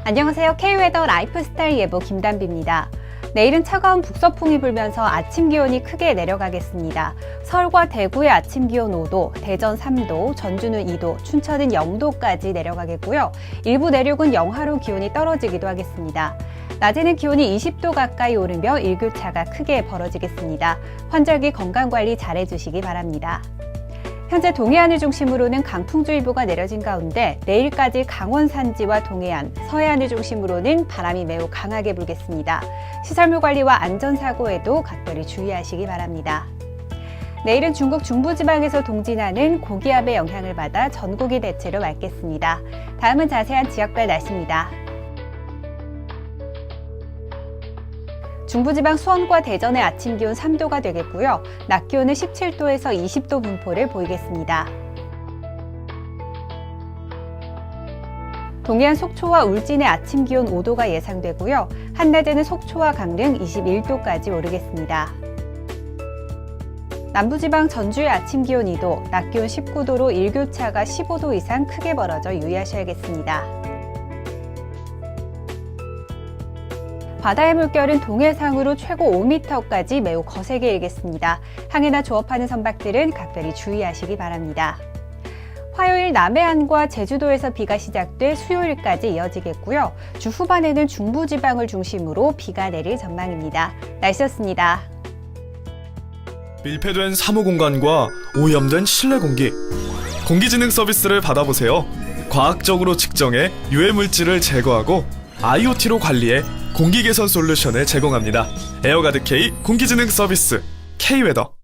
안녕하세요. K웨더 라이프스타일 예보 김단비입니다. 내일은 차가운 북서풍이 불면서 아침 기온이 크게 내려가겠습니다. 서울과 대구의 아침 기온 5도, 대전 3도, 전주는 2도, 춘천은 0도까지 내려가겠고요. 일부 내륙은 영하로 기온이 떨어지기도 하겠습니다. 낮에는 기온이 20도 가까이 오르며 일교차가 크게 벌어지겠습니다. 환절기 건강관리 잘해주시기 바랍니다. 현재 동해안을 중심으로는 강풍주의보가 내려진 가운데 내일까지 강원 산지와 동해안, 서해안을 중심으로는 바람이 매우 강하게 불겠습니다. 시설물 관리와 안전사고에도 각별히 주의하시기 바랍니다. 내일은 중국 중부지방에서 동진하는 고기압의 영향을 받아 전국이 대체로 맑겠습니다. 다음은 자세한 지역별 날씨입니다. 중부지방 수원과 대전의 아침 기온 3도가 되겠고요. 낮 기온은 17도에서 20도 분포를 보이겠습니다. 동해안 속초와 울진의 아침 기온 5도가 예상되고요. 한낮에는 속초와 강릉 21도까지 오르겠습니다. 남부지방 전주의 아침 기온 2도, 낮 기온 19도로 일교차가 15도 이상 크게 벌어져 유의하셔야겠습니다. 바다의 물결은 동해상으로 최고 5m까지 매우 거세게 일겠습니다. 항해나 조업하는 선박들은 각별히 주의하시기 바랍니다. 화요일 남해안과 제주도에서 비가 시작돼 수요일까지 이어지겠고요. 주 후반에는 중부지방을 중심으로 비가 내릴 전망입니다. 날씨였습니다. 밀폐된 사무공간과 오염된 실내 공기, 공기진흥 서비스를 받아보세요. 과학적으로 측정해 유해물질을 제거하고 IoT로 관리해 공기 개선 솔루션을 제공합니다. 에어가드 K 공기진흥 서비스 K웨더.